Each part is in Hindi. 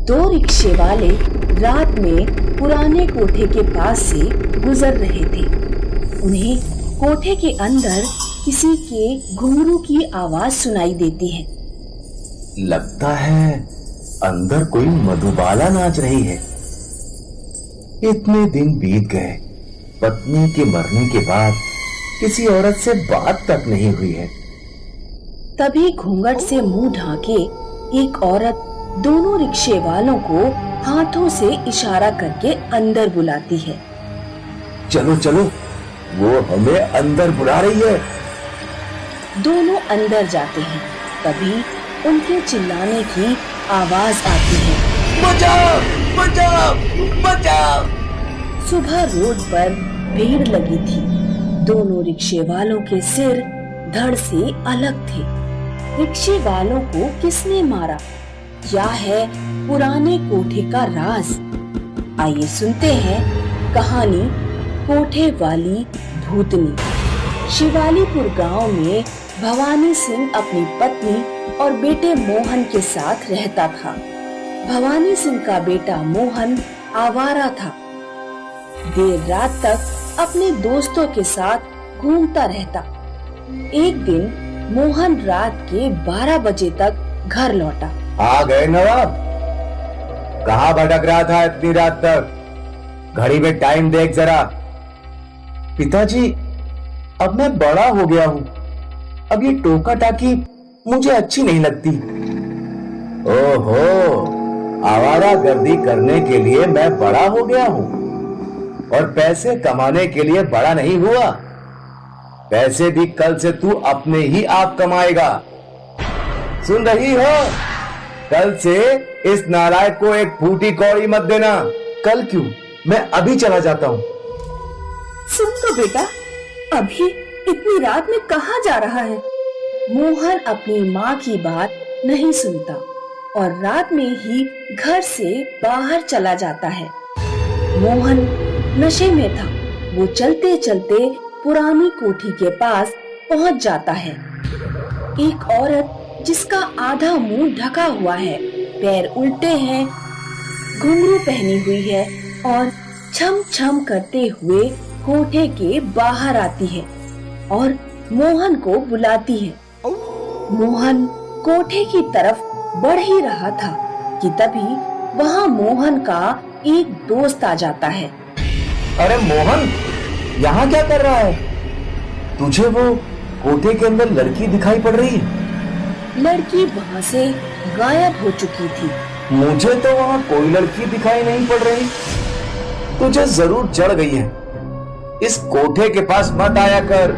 दो रिक्शे वाले रात में पुराने कोठे के पास से गुजर रहे थे। उन्हें कोठे के अंदर किसी के घुंघरू की आवाज सुनाई देती है। लगता है अंदर कोई मधुबाला नाच रही है। इतने दिन बीत गए, पत्नी के मरने के बाद किसी औरत से बात तक नहीं हुई है। तभी घूंघट से मुंह ढांके एक औरत दोनों रिक्शे वालों को हाथों से इशारा करके अंदर बुलाती है। चलो चलो, वो हमें अंदर बुला रही है। दोनों अंदर जाते हैं। तभी उनके चिल्लाने की आवाज आती है, बचाओ बचाओ बचाओ। सुबह रोड पर भीड़ लगी थी। दोनों रिक्शे वालों के सिर धड़ से अलग थे। रिक्शे वालों को किसने मारा? क्या है पुराने कोठे का राज? आइए सुनते हैं कहानी कोठे वाली भूतनी। शिवालीपुर गांव में भवानी सिंह अपनी पत्नी और बेटे मोहन के साथ रहता था। भवानी सिंह का बेटा मोहन आवारा था। देर रात तक अपने दोस्तों के साथ घूमता रहता। एक दिन मोहन रात के 12 बजे तक घर लौटा। आ गए नवाब? कहाँ भटक रहा था इतनी रात तक? घड़ी में टाइम देख जरा। पिताजी, अब मैं बड़ा हो गया हूँ। अब ये टोका टाकी मुझे अच्छी नहीं लगती। ओहो, आवारा गर्दी करने के लिए मैं बड़ा हो गया हूँ और पैसे कमाने के लिए बड़ा नहीं हुआ। पैसे भी कल से तू अपने ही आप कमाएगा। सुन रही हो? कल से इस नालायक को एक फूटी कौड़ी मत देना। कल क्यों, मैं अभी चला जाता हूँ। सुन तो बेटा, अभी इतनी रात में कहाँ जा रहा है? मोहन अपनी माँ की बात नहीं सुनता और रात में ही घर से बाहर चला जाता है। मोहन नशे में था। वो चलते चलते पुरानी कोठी के पास पहुँच जाता है। एक औरत जिसका आधा मुंह ढका हुआ है, पैर उल्टे हैं, घुंघरू पहनी हुई है और छम छम करते हुए कोठे के बाहर आती है और मोहन को बुलाती है। मोहन कोठे की तरफ बढ़ ही रहा था कि तभी वहाँ मोहन का एक दोस्त आ जाता है। अरे मोहन, यहाँ क्या कर रहा है? तुझे वो कोठे के अंदर लड़की दिखाई पड़ रही है? लड़की वहाँ से गायब हो चुकी थी। मुझे तो वहाँ कोई लड़की दिखाई नहीं पड़ रही। तुझे जरूर चढ़ गई है। इस कोठे के पास मत आया कर।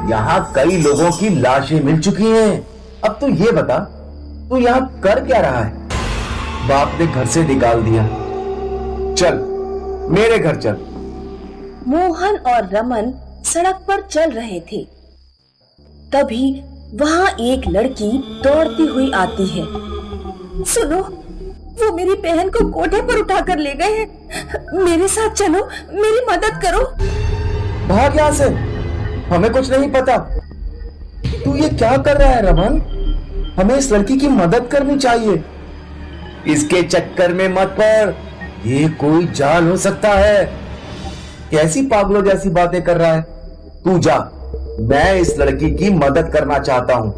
यहाँ कई लोगों की लाशें मिल चुकी हैं। अब तू ये बता, तू यहाँ कर क्या रहा है? बाप ने घर से निकाल दिया। चल मेरे घर चल। मोहन और रमन सड़क पर चल रहे थे। तभी वहाँ एक लड़की दौड़ती हुई आती है। सुनो, वो मेरी बहन को कोठे पर उठाकर ले गए हैं। मेरे साथ चलो, मेरी मदद करो। भाग यहाँ से, हमें कुछ नहीं पता। तू ये क्या कर रहा है रमन? हमें इस लड़की की मदद करनी चाहिए। इसके चक्कर में मत पड़, ये कोई जाल हो सकता है। कैसी पागलों जैसी बातें कर रहा है? तू जा, मैं इस लड़की की मदद करना चाहता हूँ।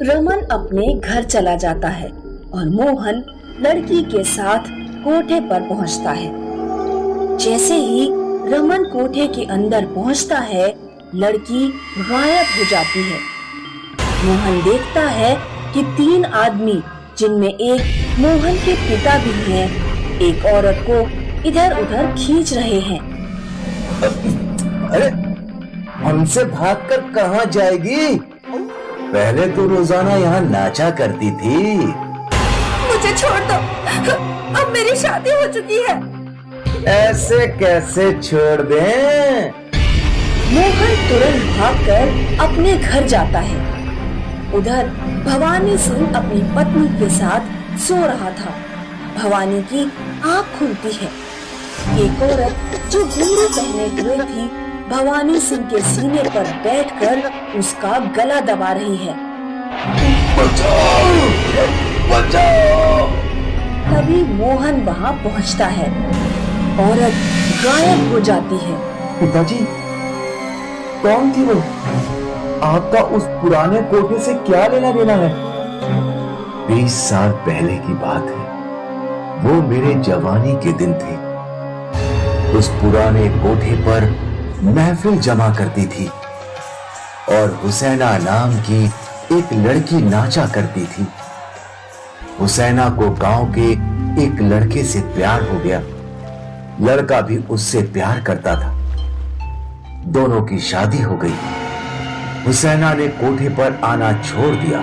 रमन अपने घर चला जाता है और मोहन लड़की के साथ कोठे पर पहुँचता है। जैसे ही रमन कोठे के अंदर पहुँचता है, लड़की गायब हो जाती है। मोहन देखता है कि 3 आदमी, जिनमें एक मोहन के पिता भी हैं, एक औरत को इधर उधर खींच रहे हैं। अरे, हमसे भागकर कहाँ जाएगी? पहले तो रोजाना यहाँ नाचा करती थी। मुझे छोड़ दो, अब मेरी शादी हो चुकी है। ऐसे कैसे छोड़ दें? मोहन तुरंत भागकर अपने घर जाता है। उधर भवानी सिंह अपनी पत्नी के साथ सो रहा था। भवानी की आँख खुलती है। एक औरत जो घुंघरू पहने हुए थी, भवानी सिंह के सीने पर बैठकर उसका गला दबा रही है। बचाओ! बचाओ! तभी मोहन वहां पहुंचता है। औरत गायब हो जाती है। पिताजी, कौन थी वो? आपका उस पुराने कोठे से क्या लेना देना है? 20 साल पहले की बात है। वो मेरे जवानी के दिन थे। उस पुराने कोठे पर महफिल जमा करती थी और हुसैना नाम की एक लड़की नाचा करती थी। हुसैना को गांव के एक लड़के से प्यार हो गया। लड़का भी उससे प्यार करता था। दोनों की शादी हो गई। हुसैना ने कोठे पर आना छोड़ दिया,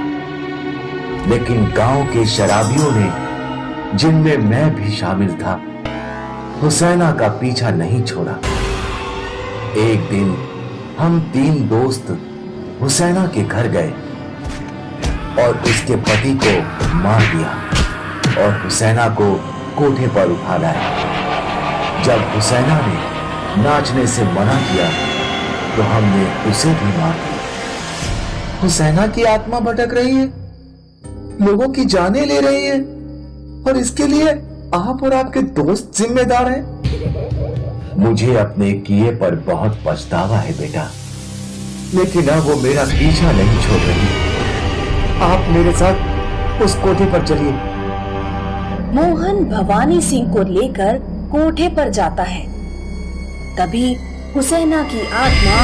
लेकिन गांव के शराबियों ने, जिनमें मैं भी शामिल था, हुसैना का पीछा नहीं छोड़ा। एक दिन हम 3 दोस्त हुसैना के घर गए और उसके पति को मार दिया और हुसैना को कोठे पर उठा लाया। जब हुसैना ने नाचने से मना किया तो हमने उसे भी मार दिया। हुसैना की आत्मा भटक रही है, लोगों की जानें ले रही है, और इसके लिए आप और आपके दोस्त जिम्मेदार हैं। मुझे अपने किए पर बहुत पछतावा है बेटा, लेकिन अब वो मेरा पीछा नहीं छोड़ रही। आप मेरे साथ उस कोठे पर चलिए। मोहन भवानी सिंह को लेकर कोठे पर जाता है। तभी हुसैना की आत्मा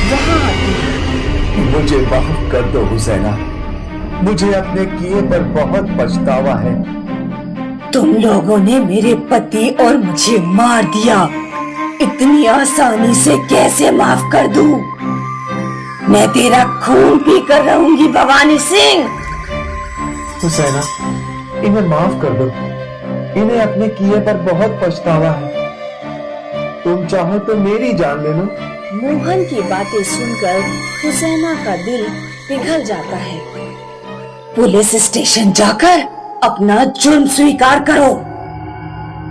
वहां आती है। मुझे माफ कर दो हुसैना, मुझे अपने किए पर बहुत पछतावा है। तुम लोगों ने मेरे पति और मुझे मार दिया, इतनी आसानी से कैसे माफ कर दूं? मैं तेरा खून पी कर रहूंगी भवानी सिंह। हुसैना, इन्हें माफ कर दो, इन्हें अपने किए पर बहुत पछतावा है। तुम चाहो तो मेरी जान ले लो। मोहन की बातें सुनकर हुसैना का दिल पिघल जाता है। पुलिस स्टेशन जाकर अपना जुर्म स्वीकार करो।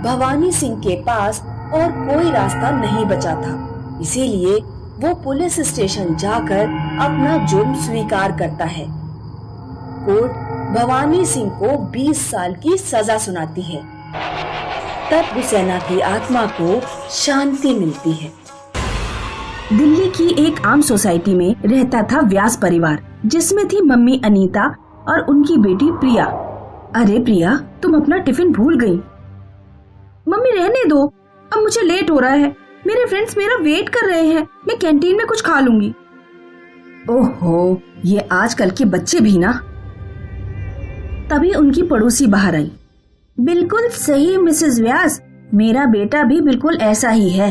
भवानी सिंह के पास और कोई रास्ता नहीं बचा था, इसीलिए वो पुलिस स्टेशन जाकर अपना जुर्म स्वीकार करता है। कोर्ट भवानी सिंह को 20 साल की सजा सुनाती है। तब हुसैना की आत्मा को शांति मिलती है। दिल्ली की एक आम सोसाइटी में रहता था व्यास परिवार, जिसमें थी मम्मी अनीता और उनकी बेटी प्रिया। अरे प्रिया, तुम अपना टिफिन भूल गई। मम्मी रहने दो, अब मुझे लेट हो रहा है, मेरे फ्रेंड्स मेरा वेट कर रहे हैं, मैं कैंटीन में कुछ खा लूंगी। ओहो, ये आजकल के बच्चे भी ना। तभी उनकी पड़ोसी बाहर आई। बिल्कुल सही मिसेस व्यास, मेरा बेटा भी बिल्कुल ऐसा ही है।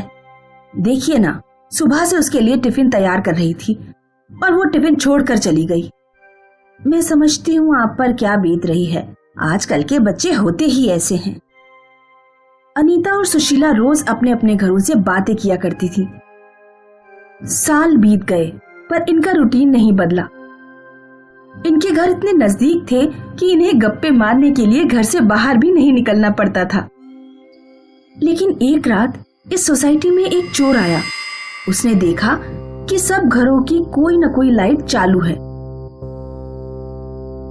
देखिए ना, सुबह से उसके लिए टिफिन तैयार कर रही थी और वो टिफिन छोड़कर चली गई। मैं समझती हूँ आप पर क्या बीत रही है, आजकल के बच्चे होते ही ऐसे हैं। अनीता और सुशीला रोज अपने अपने घरों से बातें किया करती थी। साल बीत गए पर इनका रूटीन नहीं बदला। इनके घर इतने नजदीक थे कि इन्हें गप्पे मारने के लिए घर से बाहर भी नहीं निकलना पड़ता था। लेकिन एक रात इस सोसाइटी में एक चोर आया। उसने देखा कि सब घरों की कोई न कोई लाइट चालू है।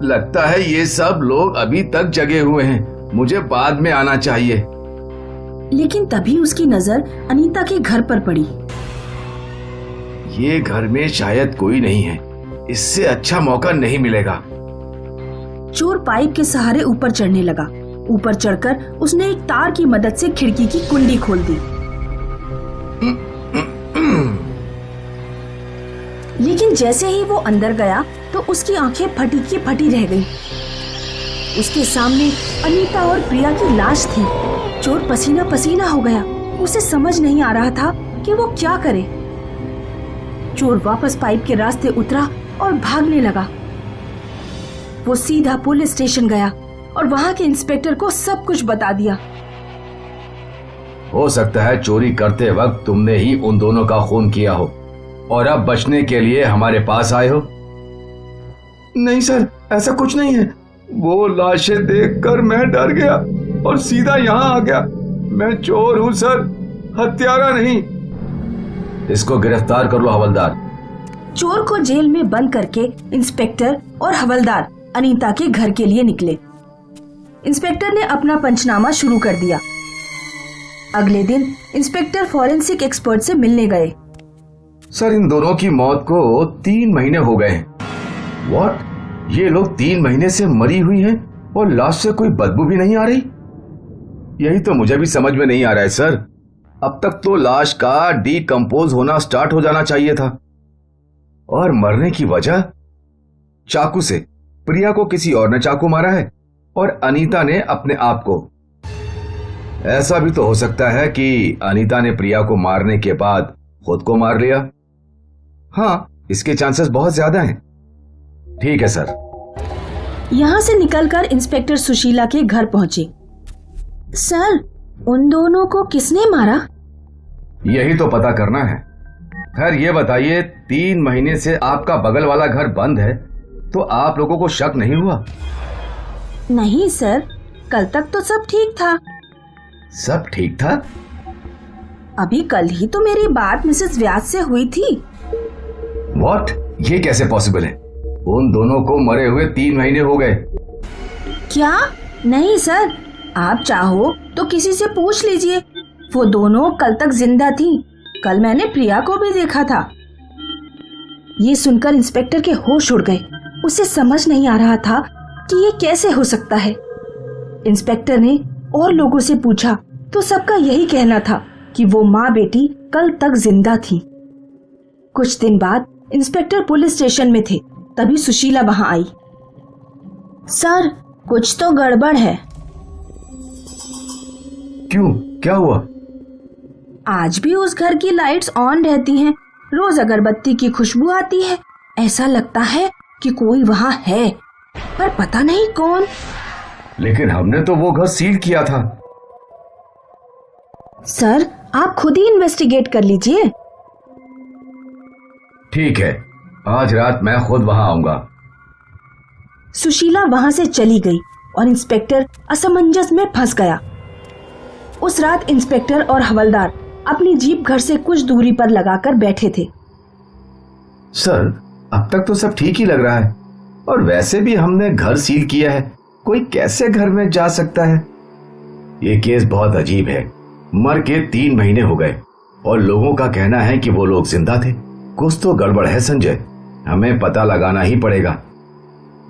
लगता है ये सब लोग अभी तक जगे हुए हैं, मुझे बाद में आना चाहिए। लेकिन तभी उसकी नजर अनीता के घर पर पड़ी। ये घर में शायद कोई नहीं है, इससे अच्छा मौका नहीं मिलेगा। चोर पाइप के सहारे ऊपर चढ़ने लगा। ऊपर चढ़कर उसने एक तार की मदद से खिड़की की कुंडी खोल दी। लेकिन जैसे ही वो अंदर गया तो उसकी आंखें फटी की फटी रह गईं। उसके सामने अनीता और प्रिया की लाश थी। चोर पसीना पसीना हो गया। उसे समझ नहीं आ रहा था कि वो क्या करे। चोर वापस पाइप के रास्ते उतरा और भागने लगा। वो सीधा पुलिस स्टेशन गया और वहां के इंस्पेक्टर को सब कुछ बता दिया। हो सकता है चोरी करते वक्त तुमने ही उन दोनों का खून किया हो और अब बचने के लिए हमारे पास आए हो। नहीं सर, ऐसा कुछ नहीं है। वो लाशें देखकर मैं डर गया और सीधा यहाँ आ गया। मैं चोर हूँ सर, हत्यारा नहीं। इसको गिरफ्तार कर लो हवलदार। चोर को जेल में बंद करके इंस्पेक्टर और हवलदार अनीता के घर के लिए निकले। इंस्पेक्टर ने अपना पंचनामा शुरू कर दिया। अगले दिन इंस्पेक्टर फॉरेंसिक एक्सपर्ट से मिलने गए। सर, इन दोनों की मौत को 3 महीने हो गए हैं। व्हाट? ये लोग 3 महीने से मरी हुई हैं और लाश से कोई बदबू भी नहीं आ रही? यही तो मुझे भी समझ में नहीं आ रहा है सर। अब तक तो लाश का डीकंपोज होना स्टार्ट हो जाना चाहिए था। और मरने की वजह? चाकू से। प्रिया को किसी और ने चाकू मारा है और अनीता ने अपने आप को। ऐसा भी तो हो सकता है कि अनीता ने प्रिया को मारने के बाद खुद को मार लिया। हाँ, इसके चांसेस बहुत ज्यादा हैं। ठीक है सर। यहाँ से निकलकर इंस्पेक्टर सुशीला के घर पहुंचे। सर, उन दोनों को किसने मारा? यही तो पता करना है। खैर ये बताइए, 3 महीने से आपका बगल वाला घर बंद है, तो आप लोगों को शक नहीं हुआ? नहीं सर, कल तक तो सब ठीक था। सब ठीक था? अभी कल ही तो मेरी बात मिसेस व्यास से हुई थी। व्हाट? ये कैसे पॉसिबल है? उन दोनों को मरे हुए 3 महीने हो गए। क्या? नहीं सर, आप चाहो तो किसी से पूछ लीजिए। वो दोनों कल तक जिंदा थी। कल मैंने प्रिया को भी देखा था। ये सुनकर इंस्पेक्टर के होश उड़ गए। उसे समझ नहीं आ रहा था कि ये कैसे हो सकता है। इंस्पेक्टर ने और लोगों से पूछा तो सबका यही कहना था कि वो माँ बेटी कल तक जिंदा थी। कुछ दिन बाद इंस्पेक्टर पुलिस स्टेशन में थे, तभी सुशीला वहां आई। सर, कुछ तो गड़बड़ है। क्यों? क्या हुआ? आज भी उस घर की लाइट्स ऑन रहती हैं। रोज अगरबत्ती की खुशबू आती है। ऐसा लगता है कि कोई वहां है, पर पता नहीं कौन। लेकिन हमने तो वो घर सील किया था। सर, आप खुद ही इन्वेस्टिगेट कर लीजिए। ठीक है, आज रात मैं खुद वहां आऊंगा। सुशीला वहां से चली गई और इंस्पेक्टर असमंजस में फंस गया। उस रात इंस्पेक्टर और हवलदार अपनी जीप घर से कुछ दूरी पर लगाकर बैठे थे। सर, अब तक तो सब ठीक ही लग रहा है, और वैसे भी हमने घर सील किया है। कोई कैसे घर में जा सकता है? ये केस बहुत अजीब है। मर के 3 महीने हो गए और लोगों का कहना है कि वो लोग जिंदा थे। कुछ तो गड़बड़ है संजय, हमें पता लगाना ही पड़ेगा।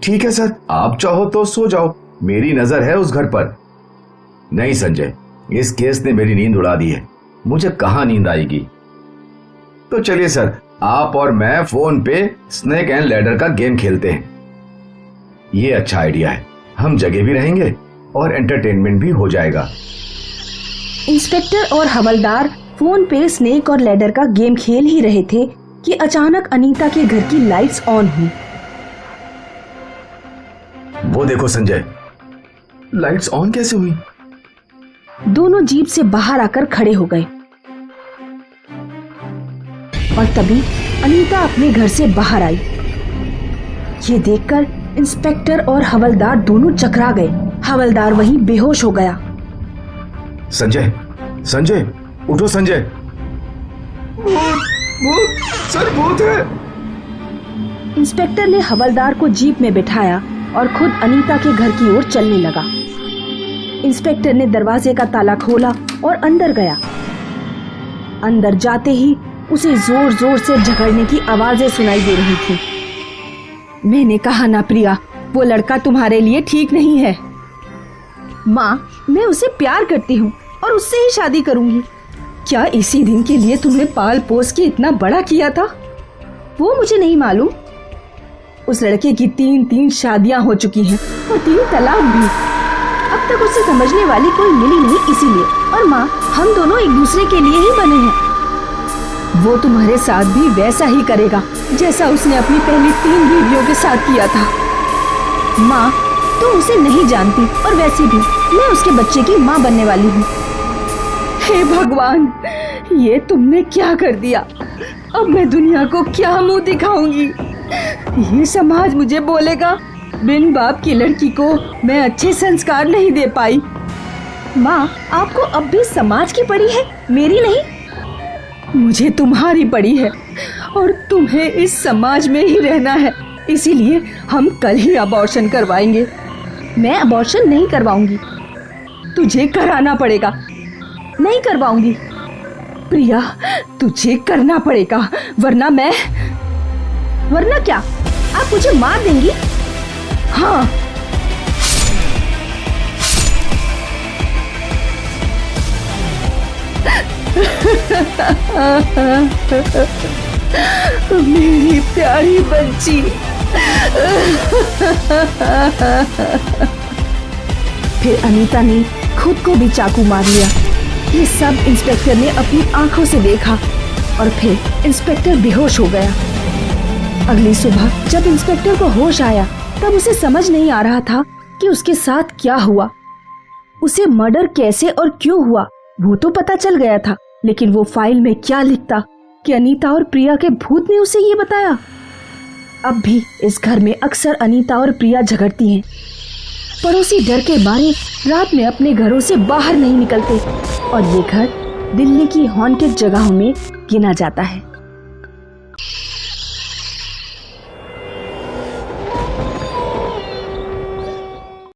ठीक है सर, आप चाहो तो सो जाओ, मेरी नजर है उस घर पर। नहीं संजय, इस केस ने मेरी नींद उड़ा दी है। मुझे कहां नींद आएगी? तो चलिए सर, आप और मैं फोन पे स्नेक एंड लैडर का गेम खेलते हैं। ये अच्छा आइडिया है, हम जगह भी रहेंगे और एंटरटेनमेंट भी हो जाएगा। इंस्पेक्टर और हवलदार फोन पे स्नेक और लैडर का गेम खेल ही रहे थे कि अचानक अनीता के घर की लाइट्स ऑन हुई। वो देखो संजय, लाइट्स ऑन कैसे हुई? दोनों जीप से बाहर आकर खड़े हो गए और तभी अनीता अपने घर से बाहर आई। ये देखकर इंस्पेक्टर और हवलदार दोनों चकरा गए। हवलदार वहीं बेहोश हो गया। संजय, संजय, उठो संजय। भूत, सर भूत है। इंस्पेक्टर ने हवलदार को जीप में बिठाया और खुद अनीता के घर की ओर चलने लगा। इंस्पेक्टर ने दरवाजे का ताला खोला और अंदर गया। अंदर जाते ही उसे जोर जोर से झगड़ने की आवाजें सुनाई दे रही थी। मैंने कहा ना प्रिया, वो लड़का तुम्हारे लिए ठीक नहीं है। माँ, मैं उसे प्यार करती हूँ और उससे ही शादी करूंगी। क्या इसी दिन के लिए तुम्हें पाल पोस के इतना बड़ा किया था? वो मुझे नहीं मालूम। उस लड़के की 3 शादियां हो चुकी हैं और 3 तलाक भी। अब तक उसे समझने वाली कोई मिली नहीं, इसीलिए। और माँ, हम दोनों एक दूसरे के लिए ही बने हैं। वो तुम्हारे साथ भी वैसा ही करेगा जैसा उसने अपनी पहली 3 बीवियों के साथ किया था। माँ, तुम उसे नहीं जानती और वैसे भी मैं उसके बच्चे की माँ बनने वाली हूँ। हे भगवान, ये तुमने क्या कर दिया? अब मैं दुनिया को क्या मुंह दिखाऊंगी? ये समाज मुझे बोलेगा बिन बाप की लड़की को मैं अच्छे संस्कार नहीं दे पाई। माँ, आपको अब भी समाज की पड़ी है, मेरी नहीं। मुझे तुम्हारी पड़ी है और तुम्हें इस समाज में ही रहना है। इसीलिए हम कल ही अबॉर्शन करवाएंगे। मैं अबॉर्शन नहीं करवाऊंगी। तुझे कराना पड़ेगा। नहीं करवाऊंगी। प्रिया, तुझे करना पड़ेगा, वरना क्या? आप मुझे मार देंगी? हाँ। मेरी प्यारी बच्ची। फिर अनीता ने खुद को भी चाकू मार लिया। ये सब इंस्पेक्टर ने अपनी आंखों से देखा और फिर इंस्पेक्टर बेहोश हो गया। अगली सुबह जब इंस्पेक्टर को होश आया तब उसे समझ नहीं आ रहा था कि उसके साथ क्या हुआ। उसे मर्डर कैसे और क्यों हुआ वो तो पता चल गया था, लेकिन वो फाइल में क्या लिखता कि अनीता और प्रिया के भूत ने उसे ये बताया। अब भी इस घर में अक्सर अनीता और प्रिया झगड़ती हैं। पड़ोसी डर के मारे रात में अपने घरों से बाहर नहीं निकलते और ये घर दिल्ली की हॉन्टेड जगहों में गिना जाता है।